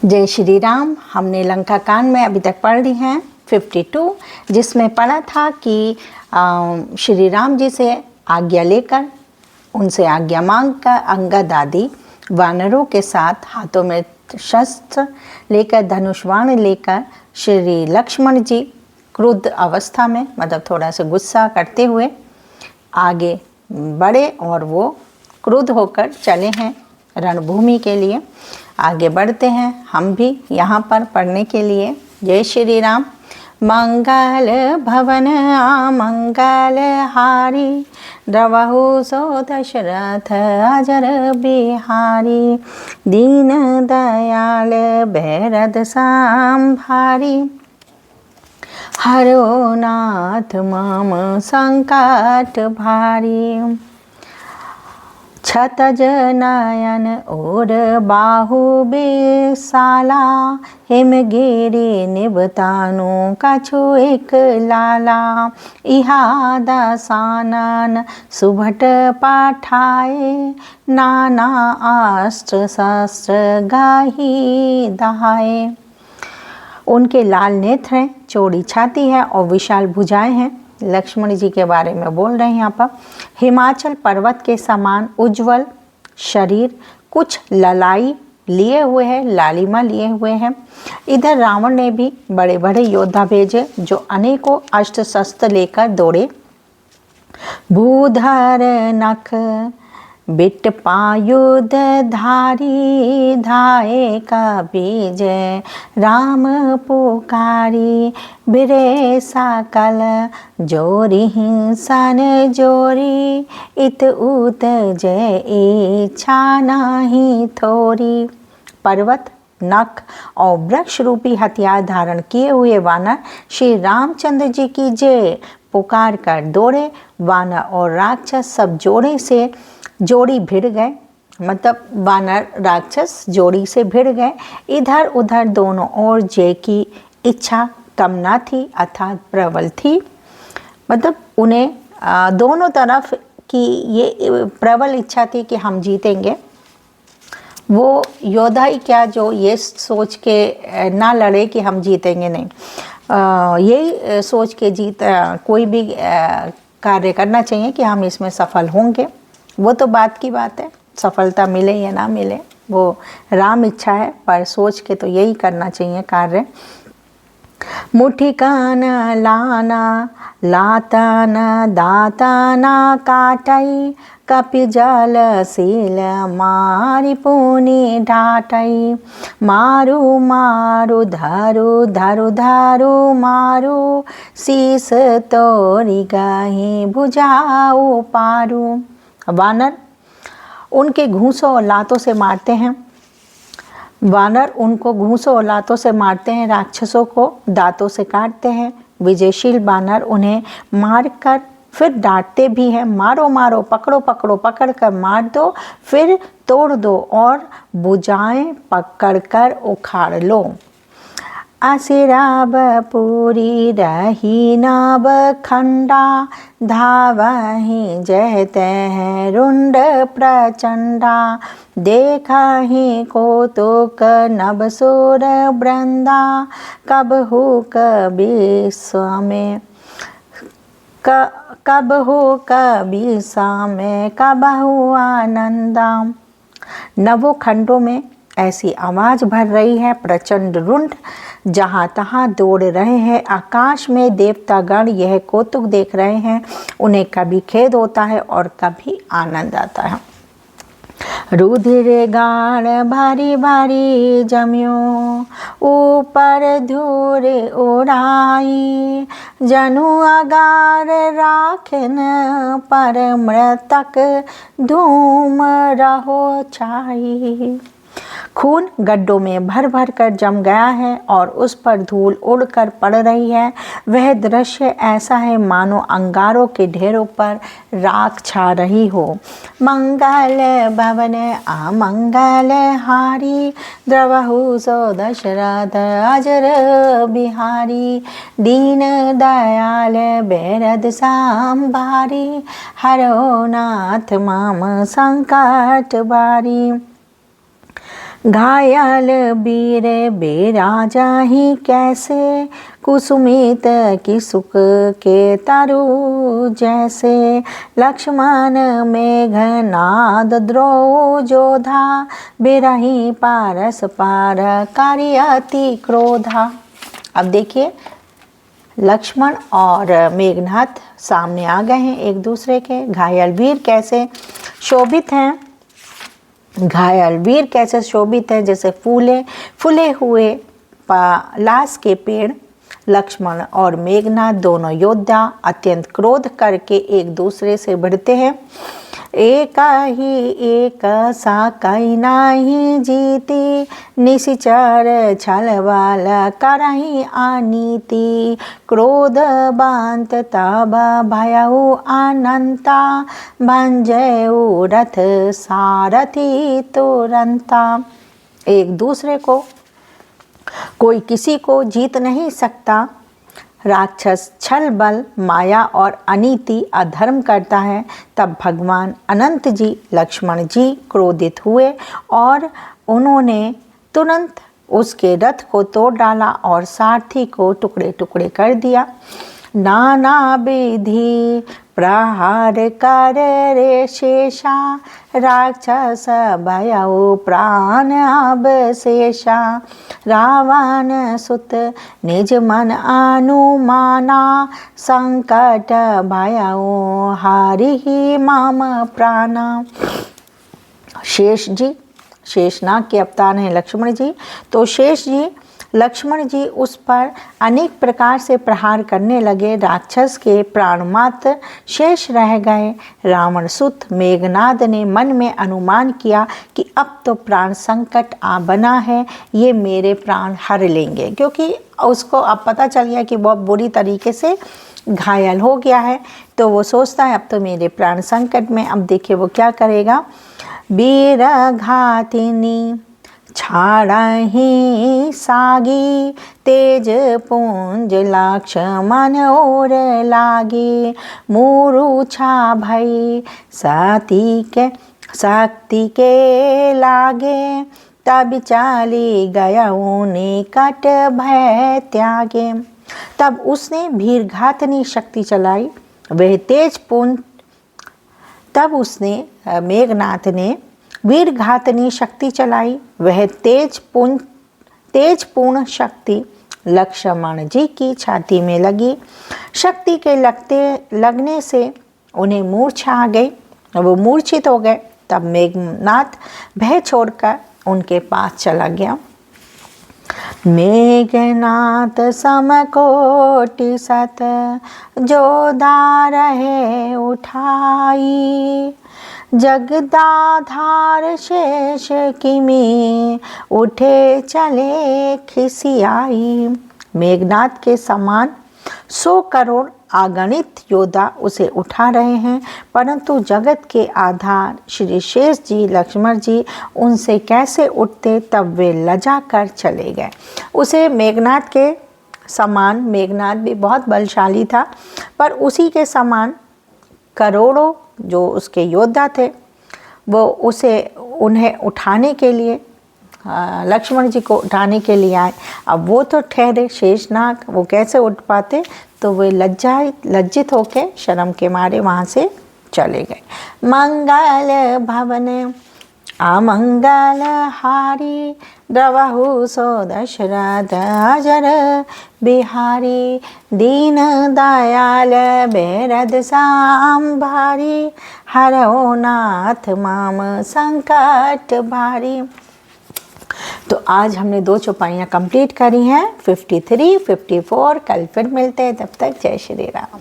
जय श्री राम। हमने लंका कांड में अभी तक पढ़ ली हैं 52, जिसमें पढ़ा था कि श्री राम जी से आज्ञा लेकर, उनसे आज्ञा मांगकर अंगद आदि वानरों के साथ हाथों में शस्त्र लेकर, धनुष बाण लेकर श्री लक्ष्मण जी क्रुद्ध अवस्था में, मतलब थोड़ा सा गुस्सा करते हुए आगे बढ़े और वो क्रुद्ध होकर चले हैं रणभूमि के लिए। आगे बढ़ते हैं हम भी यहाँ पर पढ़ने के लिए। जय श्री राम। मंगल भवन मंगल हारी, द्रवहु सो दशरथ अजर बिहारी, दीन दयाल भैरद संभारी, हरो नाथ मम संकट भारी, छतज नयन और बाहु बेसाला, हिमगिरि निबतानु कछु एक लाला, इहा दसानन सुभट पाठाए, नाना अस्त्र शस्त्र गाही दहाए। उनके लाल नेत्र हैं, चौड़ी छाती है और विशाल भुजाएं हैं। लक्ष्मण जी के बारे में बोल रहे हैं यहाँ पर। हिमाचल पर्वत के समान उज्जवल शरीर, कुछ ललाई लिए हुए हैं, लालिमा लिए हुए हैं। इधर रावण ने भी बड़े बड़े योद्धा भेजे जो अनेकों अस्त्र शस्त्र लेकर दौड़े। भूधर नख बिट पायुध धारी, धाये का बीजय राम पुकारी, बिरे सकल जोरी हिंसन जोरी, इत उत जय इच्छा नाही थोरी। पर्वत, नख और वृक्ष रूपी हथियार धारण किए हुए वानर श्री रामचंद्र जी की जय पुकार कर दौड़े। वानर और राक्षस सब जोड़ी भिड़ गए, मतलब वानर राक्षस जोड़ी से भिड़ गए। इधर उधर दोनों ओर जय की इच्छा कम ना थी, अर्थात प्रबल थी। मतलब उन्हें दोनों तरफ की ये प्रबल इच्छा थी कि हम जीतेंगे। वो योद्धा ही क्या जो ये सोच के ना लड़े कि हम जीतेंगे, नहीं, यही सोच के कोई भी कार्य करना चाहिए कि हम इसमें सफल होंगे। वो तो बात की बात है, सफलता मिले या ना मिले वो राम इच्छा है, पर सोच के तो यही करना चाहिए कार्य। मुठी कान लाना लातन दातना काटई, कपि जल सील मारी पुनि ढाटई, मारू मारू धरु धरु धरु मारू, शीस तोरी गही भुजाऊ पारू। वानर उनके घूंसों और लातों से मारते हैं। वानर उनको घूंसों और लातों से मारते हैं, राक्षसों को दांतों से काटते हैं। विजयशील वानर उन्हें मारकर फिर डांटते भी हैं, मारो मारो, पकड़ो पकड़ो, पकड़ कर मार दो, फिर तोड़ दो और भुजाएं पकड़कर उखाड़ लो। असिराब पूरी रही नब खंडा, धावहि जयते हैं रुंड प्रचंडा, देखहि कौतुक नभ सुर वृंदा, कबहु कबि स्वामे कबहु आनंदा। नवों खंडों में ऐसी आवाज भर रही है, प्रचंड रुंड जहाँ तहाँ दौड़ रहे हैं। आकाश में देवतागण यह कौतुक देख रहे हैं। उन्हें कभी खेद होता है और कभी आनंद आता है। रुधिर गाढ़ भारी भारी जम्यो, ऊपर धूर उड़ाई, जनु अगार राखन पर मृतक धूम रहो छाई। खून गड्ढों में भर भर कर जम गया है और उस पर धूल उड़कर पड़ रही है। वह दृश्य ऐसा है मानो अंगारों के ढेरों पर राख छा रही हो। मंगल भवन अमंगल हारी, द्रवहु सो दशरथ अजर बिहारी, दीन दयाल भैरद संभारी, हरो नाथ मम संकट भारी। घायल वीर बेराजा ही कैसे, कुसुमित की सुख के तरु जैसे। लक्ष्मण मेघनाद द्रोह जोधा, बिरही पारस पार कार्य अति क्रोधा। अब देखिए लक्ष्मण और मेघनाद सामने आ गए हैं एक दूसरे के। घायल वीर कैसे शोभित हैं, घायल वीर कैसे शोभित है जैसे फूले हुए लाश के पेड़। लक्ष्मण और मेघनाद दोनों योद्धा अत्यंत क्रोध करके एक दूसरे से भिड़ते हैं। एक सा कई नाही जीती, निशिचर छलवाल करही अनीति। क्रोध बांत तब भयउ अनंता, भंजयउ रथ सारथी तुरंता। एक दूसरे को कोई किसी को जीत नहीं सकता। राक्षस छल बल माया और अनीति अधर्म करता है। तब भगवान अनंत जी लक्ष्मण जी क्रोधित हुए और उन्होंने तुरंत उसके रथ को तोड़ डाला और सारथी को टुकड़े टुकड़े कर दिया। नाना विधि प्रहार कर रे शेषा, राक्षस भयउ प्राण अवशेषा। रावण सुत निज मन अनुमाना, संकट भयउ हारिहि मम प्राणा। शेष जी, शेषनाग के अवतार हैं लक्ष्मण जी, तो शेष जी लक्ष्मण जी उस पर अनेक प्रकार से प्रहार करने लगे। राक्षस के प्राण मात्र शेष रह गए। रावण सुत मेघनाद ने मन में अनुमान किया कि अब तो प्राण संकट आ बना है, ये मेरे प्राण हर लेंगे, क्योंकि उसको अब पता चल गया कि बहुत बुरी तरीके से घायल हो गया है। तो वो सोचता है अब तो मेरे प्राण संकट में। अब देखिए वो क्या करेगा। वीर घातिनी छाड़हि सागी, तेज पुंज लक्ष्मण और लागी। मूर्छा भई शक्ति के लागे, तब चाली गया निकट भय त्यागे। तब उसने भीरघातनी शक्ति चलाई, वह तेज पुंज। तब उसने मेघनाथ ने वीरघातनी शक्ति चलाई, वह तेजपूर्ण शक्ति लक्ष्मण जी की छाती में लगी। शक्ति के लगने से उन्हें मूर्छा आ गई, वो मूर्छित हो गए। तब मेघनाथ भय छोड़कर उनके पास चला गया। मेघनाथ समकोटि सत, जो रहे उठाई। जगदाधार शेष किमी, उठे चले खिसियाई। मेघनाथ के समान 100 करोड़ अगणित योद्धा उसे उठा रहे हैं, परंतु जगत के आधार श्री शेष जी लक्ष्मण जी उनसे कैसे उठते। तब वे लजा कर चले गए। उसे मेघनाथ के समान, मेघनाथ भी बहुत बलशाली था, पर उसी के समान करोड़ों जो उसके योद्धा थे वो उन्हें उठाने के लिए, लक्ष्मण जी को उठाने के लिए आए। अब वो तो ठहरे शेषनाग, वो कैसे उठ पाते। तो वे लज्जित होके शर्म के मारे वहाँ से चले गए। मंगल भवन अमंगल हारी, द्रवहु सो दशरथ अजर बिहारी। दीन दयाल बेरद सांभारी, हरओ नाथ माम संकट भारी। तो आज हमने 2 चौपाइयाँ कंप्लीट करी हैं, 53, 54। कल फिर मिलते हैं, तब तक जय श्री राम।